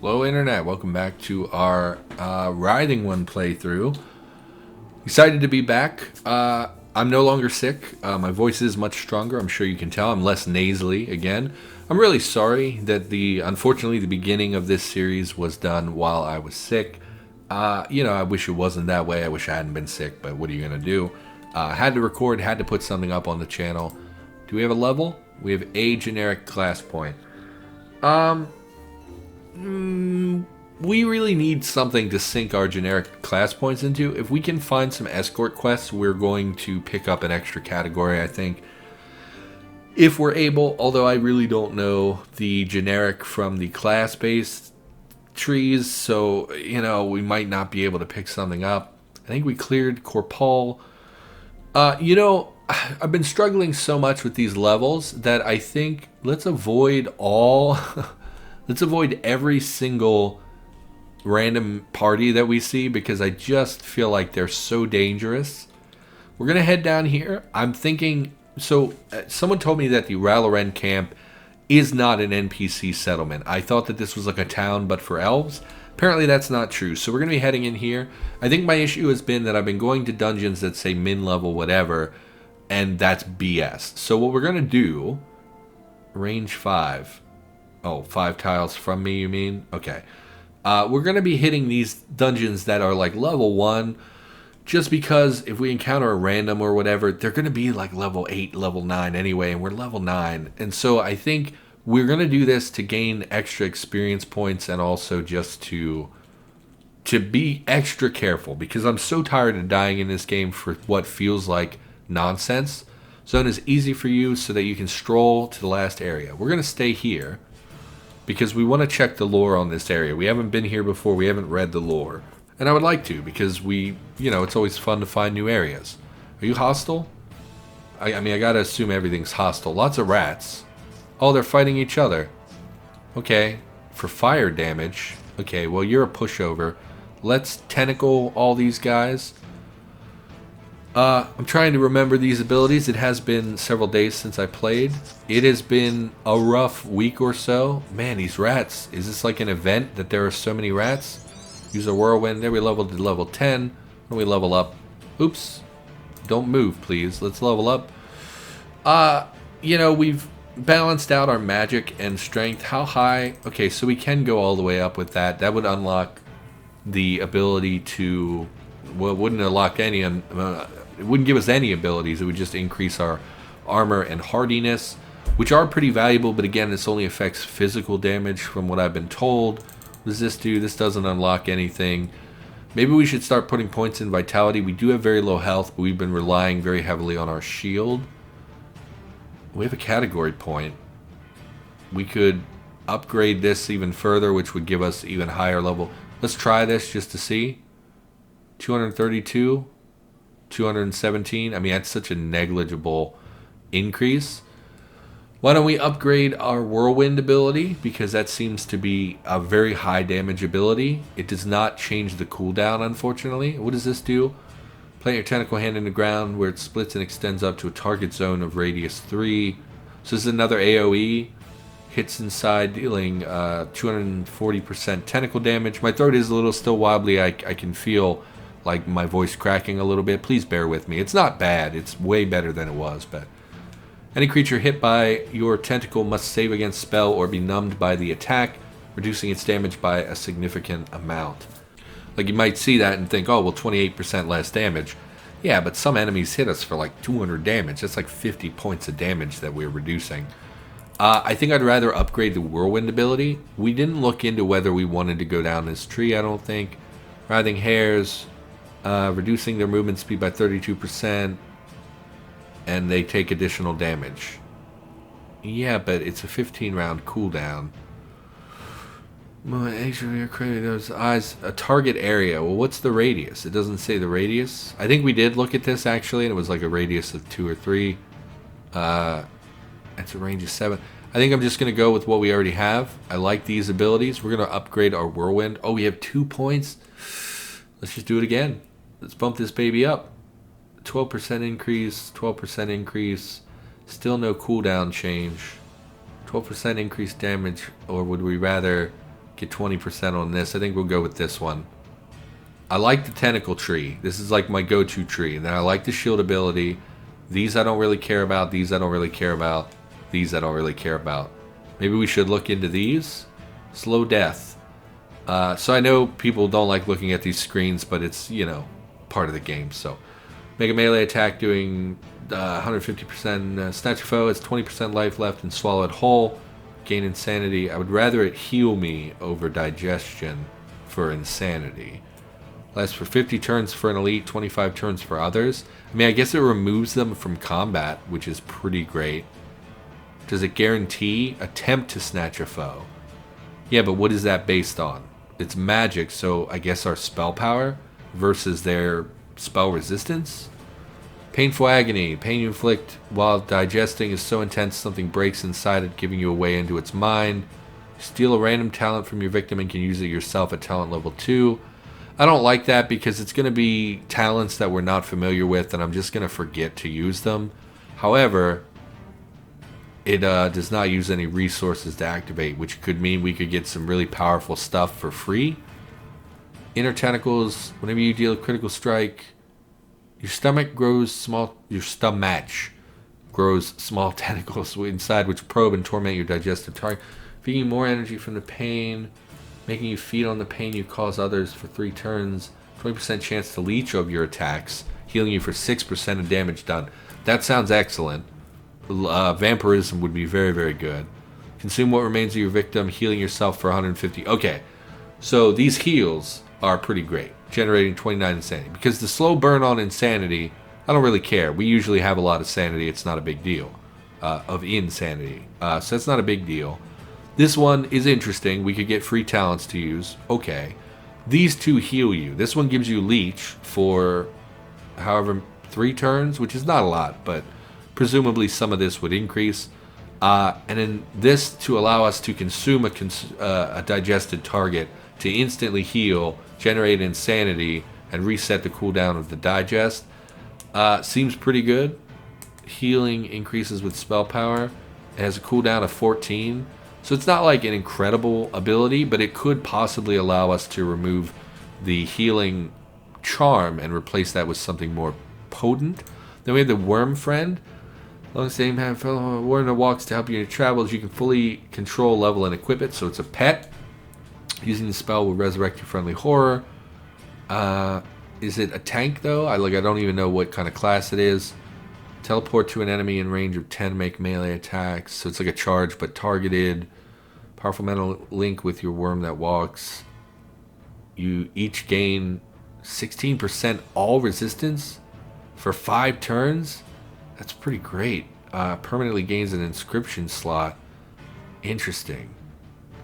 Hello Internet, welcome back to our Riding One playthrough. Excited to be back. I'm no longer sick. My voice is much stronger, I'm sure you can tell. I'm less nasally again. I'm really sorry that unfortunately the beginning of this series was done while I was sick. I wish it wasn't that way. I wish I hadn't been sick, but what are you going to do? Had to record, had to put something up on the channel. Do we have a level? We have a generic class point. We really need something to sink our generic class points into. If we can find some escort quests, we're going to pick up an extra category, I think. If we're able, although I really don't know the generic from the class-based trees, so, we might not be able to pick something up. I think we cleared Corpal. I've been struggling so much with these levels that I think let's avoid all... Let's avoid every single random party that we see because I just feel like they're so dangerous. We're going to head down here. I'm thinking... someone told me that the Rhaloren camp is not an NPC settlement. I thought that this was like a town but for elves. Apparently that's not true. So we're going to be heading in here. I think my issue has been that I've been going to dungeons that say min level whatever, and that's BS. So what we're going to do... Range 5. Oh, 5 tiles from me, you mean? Okay. We're going to be hitting these dungeons that are like level 1, just because if we encounter a random or whatever, they're going to be like level 8, level 9 anyway, and we're level 9. And so I think we're going to do this to gain extra experience points and also just to be extra careful, because I'm so tired of dying in this game for what feels like nonsense. Zone is easy for you so that you can stroll to the last area. We're going to stay here, because we want to check the lore on this area. We haven't been here before. We haven't read the lore. And I would like to, because it's always fun to find new areas. Are you hostile? I mean, I gotta assume everything's hostile. Lots of rats. Oh, they're fighting each other. Okay. For fire damage. Okay, well, you're a pushover. Let's tentacle all these guys. I'm trying to remember these abilities. It has been several days since I played. It has been a rough week or so. Man, these rats. Is this like an event that there are so many rats? Use a whirlwind. There we leveled to level 10. When we level up. Oops. Don't move, please. Let's level up. We've balanced out our magic and strength. How high? Okay, so we can go all the way up with that. That would unlock the ability to... Well, it wouldn't unlock any... it wouldn't give us any abilities. It would just increase our armor and hardiness, which are pretty valuable, but again, this only affects physical damage from what I've been told. What does this do? This doesn't unlock anything. Maybe we should start putting points in vitality. We do have very low health, but we've been relying very heavily on our shield. We have a category point. We could upgrade this even further, which would give us even higher level. Let's try this just to see. 232, 217. I mean, that's such a negligible increase. Why don't we upgrade our whirlwind ability, because that seems to be a very high damage ability. It does not change the cooldown, unfortunately. What does this do? Plant your tentacle hand in the ground where it splits and extends up to a target zone of radius 3. So this is another AoE. Hits inside, dealing 240% tentacle damage. My throat is a little still wobbly. I can feel like my voice cracking a little bit. Please bear with me. It's not bad. It's way better than it was, but... Any creature hit by your tentacle must save against spell or be numbed by the attack, reducing its damage by a significant amount. Like, you might see that and think, oh, well, 28% less damage. Yeah, but some enemies hit us for like 200 damage. That's like 50 points of damage that we're reducing. I think I'd rather upgrade the whirlwind ability. We didn't look into whether we wanted to go down this tree, I don't think. Writhing hares, reducing their movement speed by 32%. And they take additional damage. Yeah, but it's a 15-round cooldown. Those eyes, a target area. Well, what's the radius? It doesn't say the radius. I think we did look at this actually, and it was like a radius of 2 or 3. It's a range of 7. I think I'm just going to go with what we already have. I like these abilities. We're going to upgrade our whirlwind. Oh, we have 2 points. Let's just do it again. Let's bump this baby up. 12% increase, 12% increase, still no cooldown change. 12% increased damage, or would we rather Get 20% on this. I think we'll go with this one. I like the tentacle tree. This is like my go-to tree. And then I like the shield ability. These I don't really care about. These I don't really care about. These I don't really care about. Maybe we should look into these. Slow death. So I know people don't like looking at these screens, but it's, you know, part of the game. So make a melee attack doing 150% snatch a foe. It's 20% life left and swallow it whole. Gain insanity. I would rather it heal me over digestion for insanity. Lasts for 50 turns for an elite, 25 turns for others. I mean, I guess it removes them from combat, which is pretty great. Does it guarantee attempt to snatch a foe? Yeah, but what is that based on? It's magic, so I guess our spell power versus their spell resistance? Painful agony. Pain you inflict while digesting is so intense something breaks inside it, giving you a way into its mind. Steal a random talent from your victim and can use it yourself at talent level 2. I don't like that because it's going to be talents that we're not familiar with and I'm just going to forget to use them. However, it does not use any resources to activate, which could mean we could get some really powerful stuff for free. Inner tentacles. Whenever you deal a critical strike, your stomach grows small. Your stomach grows small tentacles inside, which probe and torment your digestive target, feeding more energy from the pain, making you feed on the pain you cause others for 3 turns. 20% chance to leech over your attacks, healing you for 6% of damage done. That sounds excellent. Vampirism would be very, very good. Consume what remains of your victim, healing yourself for 150. Okay, so these heals are pretty great, generating 29 insanity. Because the slow burn on insanity, I don't really care. We usually have a lot of sanity. It's not a big deal. Of insanity. So that's not a big deal. This one is interesting. We could get free talents to use. Okay. These two heal you. This one gives you leech for however 3 turns, which is not a lot, but presumably some of this would increase. And then this to allow us to consume a digested target to instantly heal, generate insanity, and reset the cooldown of the digest. Seems pretty good. Healing increases with spell power. It has a cooldown of 14. So it's not like an incredible ability, but it could possibly allow us to remove the healing charm and replace that with something more potent. Then we have the Worm Friend. Long same have fellow worm that walks to help you in your travels. You can fully control, level, and equip it. So it's a pet. Using the spell will resurrect your friendly horror. Is it a tank though? I don't even know what kind of class it is. Teleport to an enemy in range of 10, make melee attacks. So it's like a charge, but targeted. Powerful mental link with your worm that walks. You each gain 16% all resistance for 5 turns. That's pretty great. Permanently gains an inscription slot. Interesting.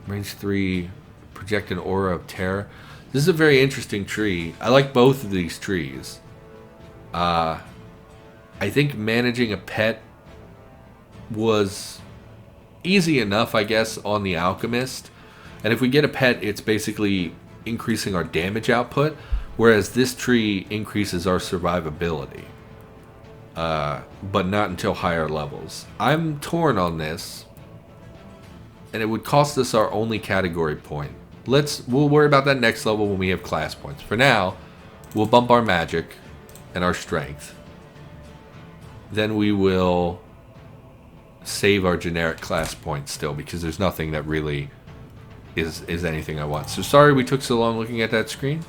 Range 3, project an aura of terror. This is a very interesting tree. I like both of these trees. I think managing a pet was easy enough, I guess, on the Alchemist. And if we get a pet, it's basically increasing our damage output, whereas this tree increases our survivability. But not until higher levels. I'm torn on this, and it would cost us our only category point. We'll worry about that next level when we have class points. For now, we'll bump our magic and our strength. Then we will save our generic class points still, because there's nothing that really is anything I want. So sorry we took so long looking at that screen.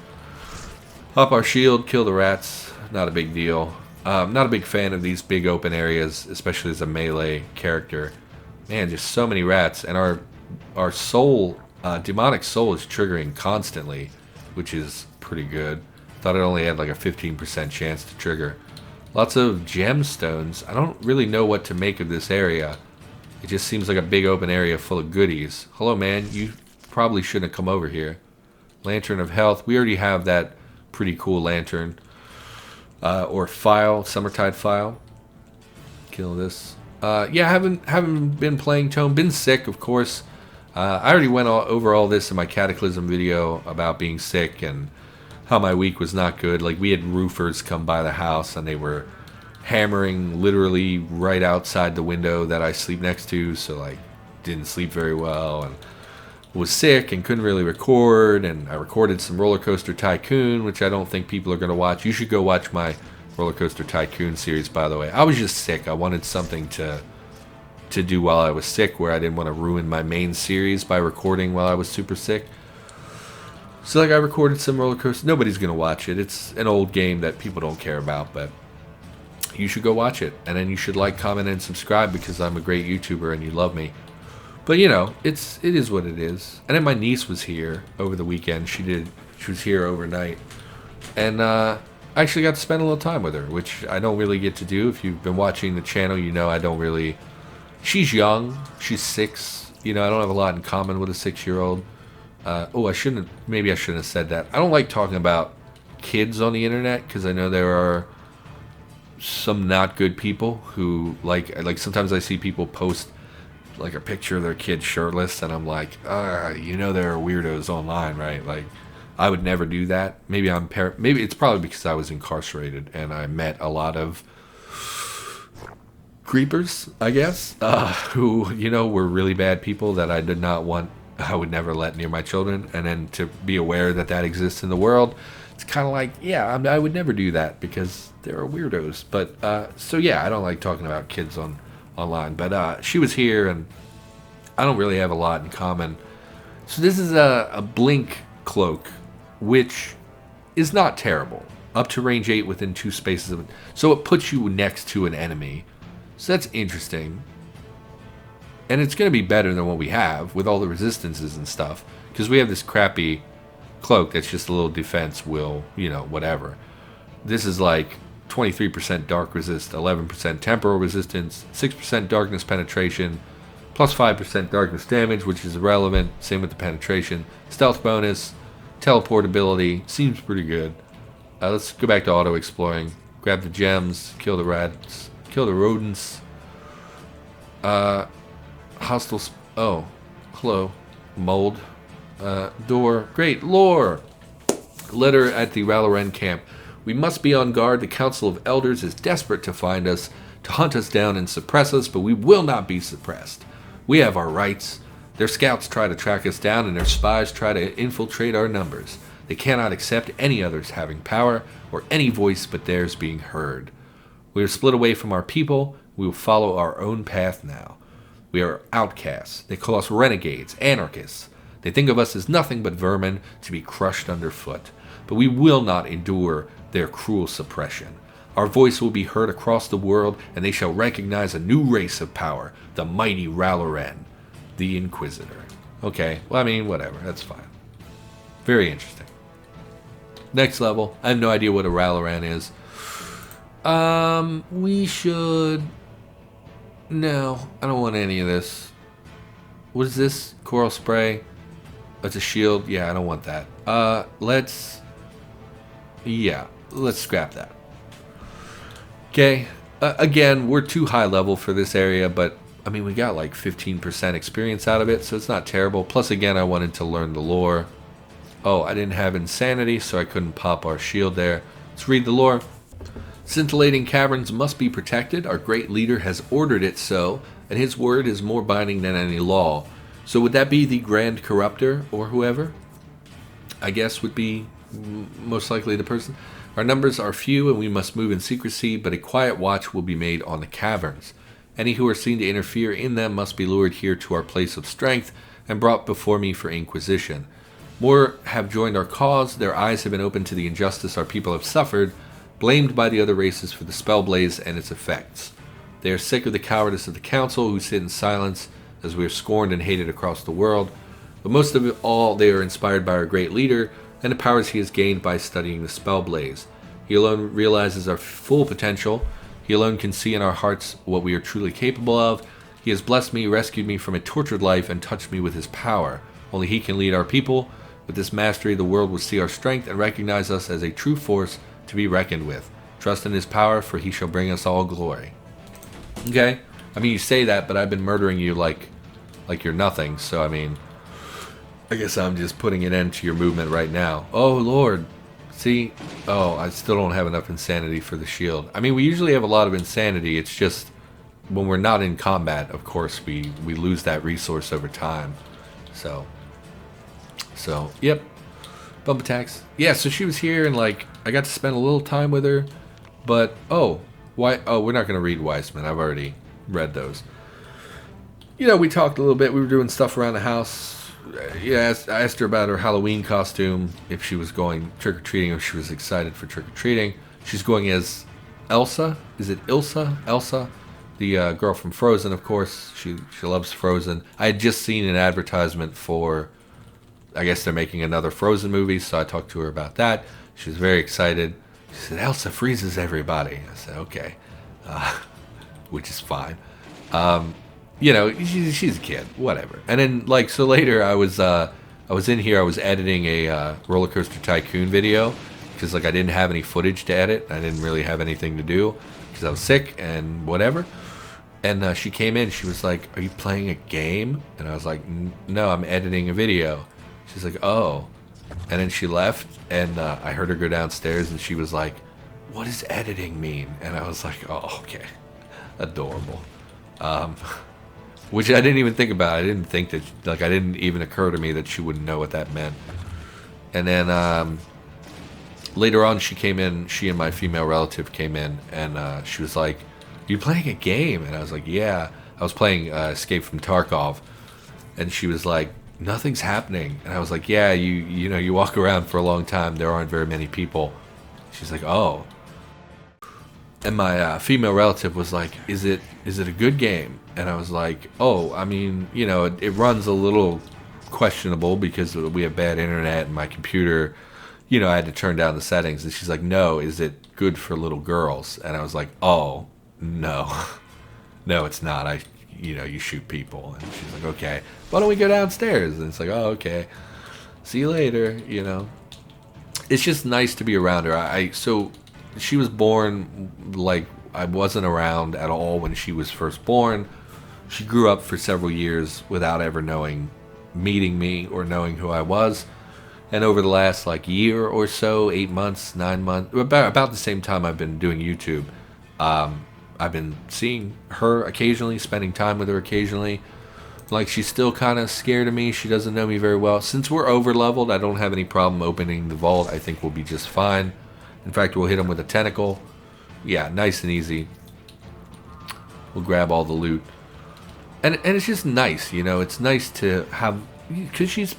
Up our shield, kill the rats. Not a big deal. Not a big fan of these big open areas, especially as a melee character. Man, just so many rats, and our soul, demonic soul, is triggering constantly, which is pretty good. Thought it only had like a 15% chance to trigger. Lots of gemstones. I don't really know what to make of this area. It just seems like a big open area full of goodies. Hello, man. You probably shouldn't have come over here. Lantern of Health. We already have that pretty cool lantern. Or file, Summertide file. Kill this. Yeah, haven't been playing ToME. Been sick, of course. I already went over all this in my Cataclysm video about being sick and how my week was not good. Like, we had roofers come by the house and they were hammering literally right outside the window that I sleep next to, so like didn't sleep very well, and was sick and couldn't really record, and I recorded some Roller Coaster Tycoon, which I don't think people are going to watch. You should go watch my Roller Coaster Tycoon series, by the way. I was just sick. I wanted something to do while I was sick, where I didn't want to ruin my main series by recording while I was super sick. So like I recorded some Roller Coaster. Nobody's going to watch it. It's an old game that people don't care about, but you should go watch it. And then you should like, comment, and subscribe because I'm a great YouTuber and you love me. But you know, it is what it is. And then my niece was here over the weekend. She was here overnight. And I actually got to spend a little time with her, which I don't really get to do. If you've been watching the channel, you know I don't really. She's young. She's 6. You know, I don't have a lot in common with a 6-year-old. Maybe I shouldn't have said that. I don't like talking about kids on the internet because I know there are some not good people who like sometimes I see people post like a picture of their kid shirtless and I'm like, you know there are weirdos online, right? Like I would never do that. Maybe it's probably because I was incarcerated and I met a lot of creepers, I guess, who, you know, were really bad people that I would never let near my children. And then to be aware that that exists in the world, it's kind of like, yeah, I would never do that because there are weirdos. But, so yeah, I don't like talking about kids online. But she was here and I don't really have a lot in common. So this is a blink cloak, which is not terrible. Up to range 8 within 2 spaces of it. So it puts you next to an enemy. So that's interesting. And it's going to be better than what we have with all the resistances and stuff. Because we have this crappy cloak that's just a little defense, whatever. This is like 23% dark resist, 11% temporal resistance, 6% darkness penetration, plus 5% darkness damage, which is irrelevant. Same with the penetration. Stealth bonus, teleportability, seems pretty good. Let's go back to auto exploring. Grab the gems, kill the rats. Kill the rodents. Hostiles. Oh, hello. Mold. Door. Great lore. Letter at the Rhaloren camp. We must be on guard. The Council of Elders is desperate to find us, to hunt us down and suppress us, but we will not be suppressed. We have our rights. Their scouts try to track us down, and their spies try to infiltrate our numbers. They cannot accept any others having power, or any voice but theirs being heard. We are split away from our people. We will follow our own path now. We are outcasts. They call us renegades, anarchists. They think of us as nothing but vermin to be crushed underfoot. But we will not endure their cruel suppression. Our voice will be heard across the world, and they shall recognize a new race of power, the mighty Rhaloren, the Inquisitor. Okay, well, I mean, whatever. That's fine. Very interesting. Next level. I have no idea what a Rhaloren is. We should. No, I don't want any of this. What is this? Coral spray. It's a shield. Yeah, I don't want that. Let's scrap that. Okay. Again, we're too high level for this area, but I mean, we got like 15% experience out of it, so it's not terrible. Plus, again, I wanted to learn the lore. Oh, I didn't have insanity, so I couldn't pop our shield there. Let's read the lore. Scintillating caverns must be protected. Our great leader has ordered it so, and his word is more binding than any law. So would that be the Grand Corruptor, or whoever? I guess would be most likely the person. Our numbers are few, and we must move in secrecy, but a quiet watch will be made on the caverns. Any who are seen to interfere in them must be lured here to our place of strength, and brought before me for inquisition. More have joined our cause. Their eyes have been opened to the injustice our people have suffered, blamed by the other races for the spell blaze and its effects. They are sick of the cowardice of the council, who sit in silence as we are scorned and hated across the world. But most of all, they are inspired by our great leader and the powers he has gained by studying the spell blaze. He alone realizes our full potential. He alone can see in our hearts what we are truly capable of. He has blessed me, rescued me from a tortured life, and touched me with his power. Only he can lead our people. With this mastery, the world will see our strength and recognize us as a true force to be reckoned with. Trust in his power, for he shall bring us all glory. Okay? I mean, you say that, but I've been murdering you like you're nothing. So, I mean, I guess I'm just putting an end to your movement right now. Oh, Lord. See? Oh, I still don't have enough insanity for the shield. I mean, we usually have a lot of insanity. It's just when we're not in combat, of course, we lose that resource over time. So, So, yep. Bump attacks. Yeah, so she was here, and like I got to spend a little time with her. But why? Oh, we're not gonna read Weissman. I've already read those. You know, we talked a little bit. We were doing stuff around the house. Yeah, I asked her about her Halloween costume, if she was going trick or treating, if she was excited for trick or treating. She's going as Elsa. Is it Ilsa? Elsa, the girl from Frozen, of course. She loves Frozen. I had just seen an advertisement for, I guess they're making another Frozen movie, so I talked to her about that. She was very excited. She said, Elsa freezes everybody. I said, okay, which is fine. You know, she's a kid, whatever. And then, like, so later I was in here, I was editing a Roller Coaster Tycoon video, because, like, I didn't have any footage to edit. I didn't really have anything to do, because I was sick and whatever. And she came in, she was like, are you playing a game? And I was like, no, I'm editing a video. She's like, oh. And then she left, and I heard her go downstairs, and she was like, what does editing mean? And I was like, oh, okay. Adorable. Which I didn't even think about. I didn't think that, like, I didn't even occur to me that she wouldn't know what that meant. And then later on, she came in, she and my female relative came in, and she was like, you playing a game? And I was like, yeah. I was playing Escape from Tarkov. And she was like, nothing's happening. And I was like, yeah, you know, you walk around for a long time, there aren't very many people. She's like, oh. And my female relative was like, is it a good game? And I was like, oh, I mean, you know, it runs a little questionable because we have bad internet and my computer, you know, I had to turn down the settings. And she's like, no, is it good for little girls? And I was like, oh, no. No, it's not. You know, you shoot people. And she's like, okay, why don't we go downstairs? And it's like, oh, okay, see you later, you know. It's just nice to be around her. So she was born, like, I wasn't around at all when she was first born. She grew up for several years without ever meeting me or knowing who I was. And over the last, like, year or so, 8 months, 9 months, about the same time I've been doing YouTube, I've been seeing her occasionally, spending time with her occasionally. Like, she's still kind of scared of me. She doesn't know me very well. Since we're over-leveled, I don't have any problem opening the vault. I think we'll be just fine. In fact, we'll hit him with a tentacle. Yeah, nice and easy. We'll grab all the loot. And it's just nice, you know. It's nice to have, because she's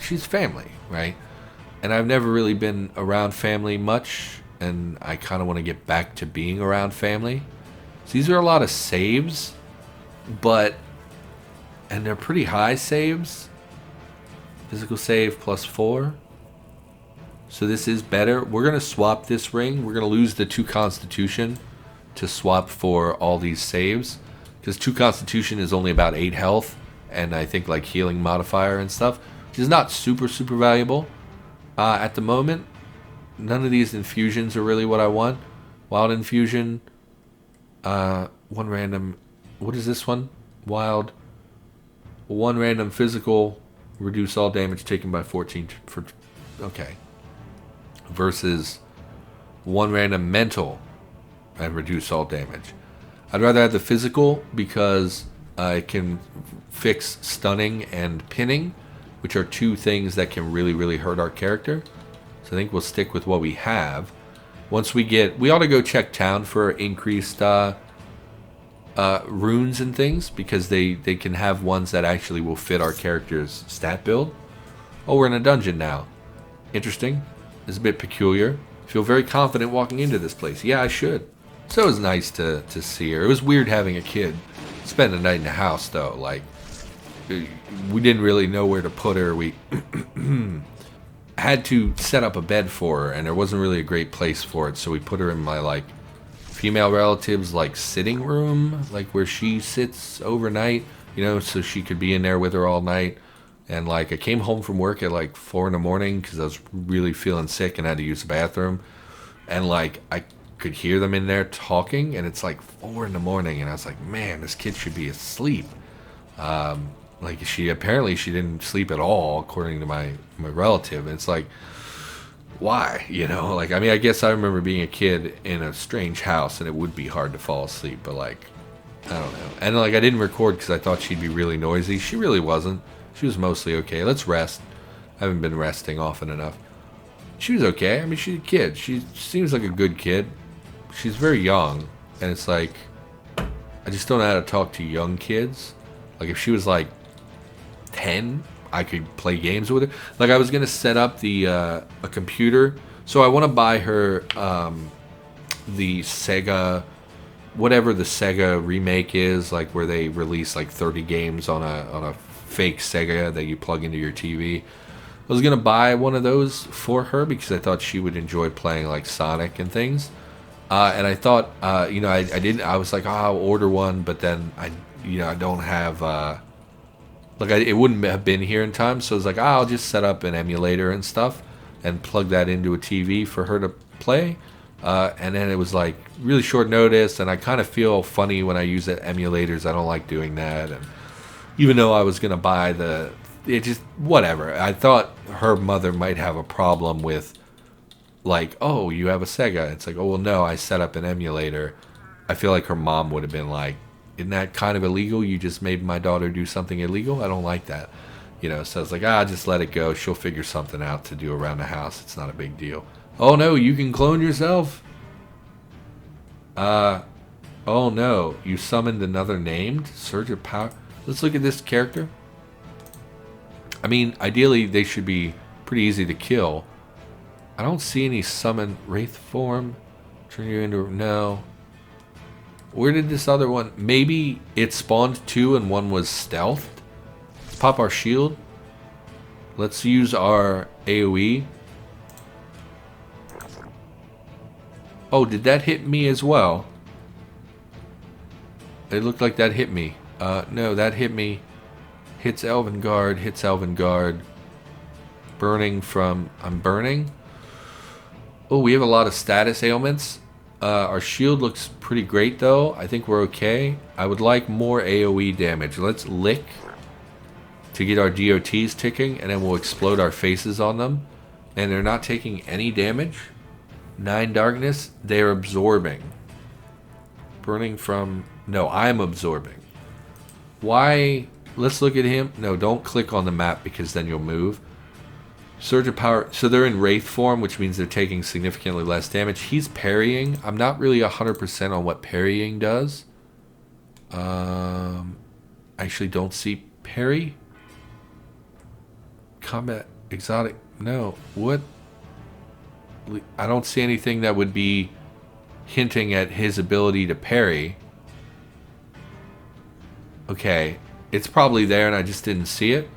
she's family, right? And I've never really been around family much, and I kind of want to get back to being around family. So these are a lot of saves, and they're pretty high saves. Physical save +4. So this is better. We're going to swap this ring. We're going to lose the 2 Constitution to swap for all these saves. Because 2 Constitution is only about 8 health. And I think like healing modifier and stuff. Which is not super, super valuable. At the moment, none of these infusions are really what I want. Wild infusion. 1 random. What is this one? Wild. 1 random physical. Reduce all damage taken by 14. Okay. Versus 1 random mental and reduce all damage. I'd rather have the physical because it can fix stunning and pinning, which are 2 things that can really, really hurt our character. So I think we'll stick with what we have. Once we ought to go check town for increased runes and things, because they can have ones that actually will fit our character's stat build. Oh, we're in a dungeon now. Interesting. It's a bit peculiar. Feel very confident walking into this place. Yeah, I should. So it was nice to see her. It was weird having a kid spend the night in the house, though. Like, we didn't really know where to put her. We had to set up a bed for her, and there wasn't really a great place for it. So we put her in my, like, female relative's, like, sitting room, like, where she sits overnight, you know, so she could be in there with her all night. And, like, I came home from work at, like, 4 in the morning because I was really feeling sick and had to use the bathroom. And, like, I could hear them in there talking, and it's, like, 4 in the morning. And I was like, man, this kid should be asleep. Like, apparently she didn't sleep at all, according to my relative. And it's like, why? You know? Like, I mean, I guess I remember being a kid in a strange house, and it would be hard to fall asleep. But, like, I don't know. And, like, I didn't record because I thought she'd be really noisy. She really wasn't. She was mostly okay. Let's rest. I haven't been resting often enough. She was okay. I mean, she's a kid. She seems like a good kid. She's very young, and it's like, I just don't know how to talk to young kids. Like, if she was like 10, I could play games with her. Like, I was gonna set up the a computer, so I want to buy her the Sega, whatever the Sega remake is, like where they release like 30 games on a fake Sega that you plug into your TV. I was gonna buy one of those for her because I thought she would enjoy playing like Sonic and things. And I thought, you know, I didn't. I was like, oh, I'll order one, but then I don't have. It wouldn't have been here in time, so I was like, I'll just set up an emulator and stuff, and plug that into a TV for her to play. And then it was like really short notice, and I kind of feel funny when I use emulators. I don't like doing that, and even though I was gonna buy it just whatever. I thought her mother might have a problem with, like, oh, you have a Sega. It's like, oh, well, no, I set up an emulator. I feel like her mom would have been like, isn't that kind of illegal? You just made my daughter do something illegal? I don't like that. You know, so it's like, just let it go. She'll figure something out to do around the house. It's not a big deal. Oh, no, you can clone yourself? Oh, no, you summoned another named? Surge of power. Let's look at this character. I mean, ideally, they should be pretty easy to kill. I don't see any summon wraith form. Turn you into... No. Where did this other one... Maybe it spawned two and one was stealthed. Let's pop our shield. Let's use our AoE. Oh, did that hit me as well? It looked like that hit me. No, that hit me. Hits Elven Guard, hits Elven Guard. Burning from... I'm burning? Oh, we have a lot of status ailments. Our shield looks pretty great, though. I think we're okay. I would like more AoE damage. Let's lick to get our DOTs ticking, and then we'll explode our faces on them. And they're not taking any damage. 9 darkness. They're absorbing. Burning from... No, I'm absorbing. Why... Let's look at him. No, don't click on the map because then you'll move. Surge of power. So they're in Wraith form, which means they're taking significantly less damage. He's parrying. I'm not really 100% on what parrying does. I actually don't see parry. Combat. Exotic. No. What? I don't see anything that would be hinting at his ability to parry. Okay. It's probably there and I just didn't see it.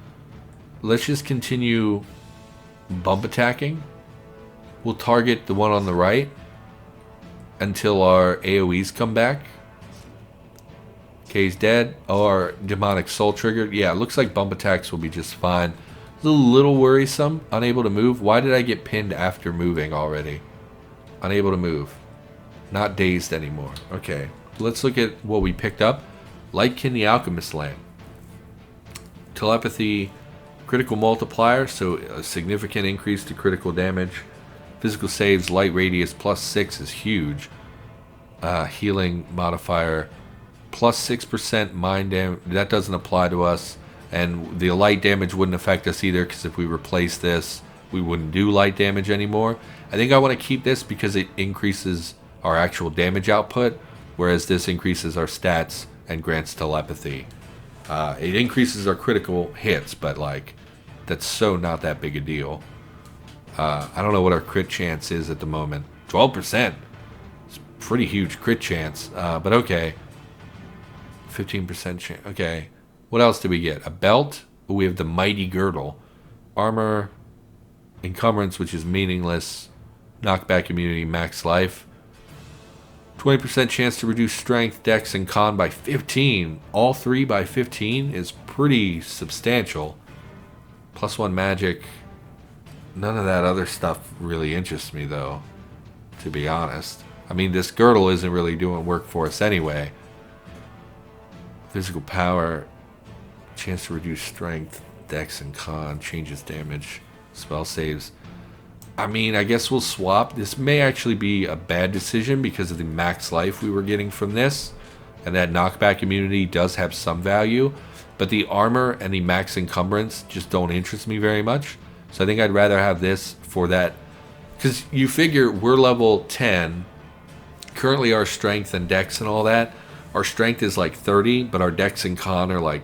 Let's just continue bump attacking. We'll target the one on the right until our AoEs come back. Okay, he's dead. Oh, our demonic soul triggered. Yeah, it looks like bump attacks will be just fine. It's a little worrisome. Unable to move. Why did I get pinned after moving already? Unable to move. Not dazed anymore. Okay, let's look at what we picked up. Lightkin the Alchemist Lamp. Telepathy, critical multiplier, so a significant increase to critical damage. Physical saves, light radius +6 is huge. Healing modifier, +6% mind damage. That doesn't apply to us. And the light damage wouldn't affect us either, because if we replace this, we wouldn't do light damage anymore. I think I want to keep this because it increases our actual damage output, whereas this increases our stats and grants telepathy. It increases our critical hits, but like, that's so not that big a deal. I don't know what our crit chance is at the moment. 12%. It's a pretty huge crit chance, but okay. 15% chance. Okay. What else did we get? A belt. We have the Mighty Girdle. Armor. Encumbrance, which is meaningless. Knockback immunity, max life. 20% chance to reduce strength, dex, and con by 15. All three by 15 is pretty substantial. +1 magic. None of that other stuff really interests me, though, to be honest. I mean, this girdle isn't really doing work for us anyway. Physical power. Chance to reduce strength, dex, and con. Changes damage. Spell saves. I mean, I guess we'll swap. This may actually be a bad decision because of the max life we were getting from this. And that knockback immunity does have some value. But the armor and the max encumbrance just don't interest me very much. So I think I'd rather have this for that. Because you figure we're level 10. Currently our strength and dex and all that, our strength is like 30, but our dex and con are like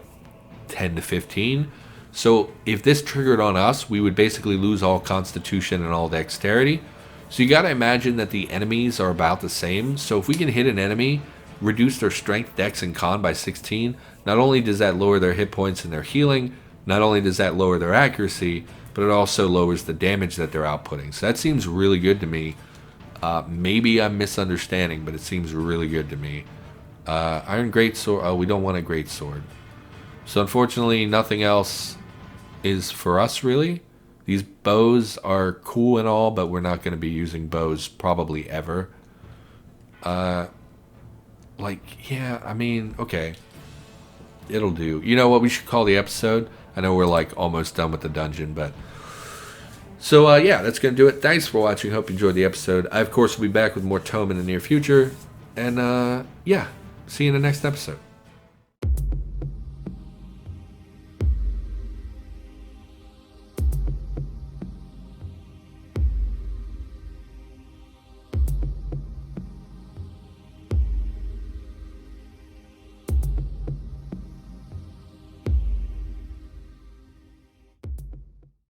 10 to 15. So if this triggered on us, we would basically lose all constitution and all dexterity. So you got to imagine that the enemies are about the same. So if we can hit an enemy, reduce their strength, dex, and con by 16, not only does that lower their hit points and their healing, not only does that lower their accuracy, but it also lowers the damage that they're outputting. So that seems really good to me. Maybe I'm misunderstanding, but it seems really good to me. Iron Greatsword. Oh, we don't want a Greatsword. So unfortunately, nothing else is for us, really. These bows are cool and all, but we're not going to be using bows probably ever. Yeah, I mean, okay. It'll do. You know what we should call the episode? I know we're like almost done with the dungeon, but... So, yeah, that's going to do it. Thanks for watching. Hope you enjoyed the episode. I, of course, will be back with more ToME in the near future. And, yeah, see you in the next episode.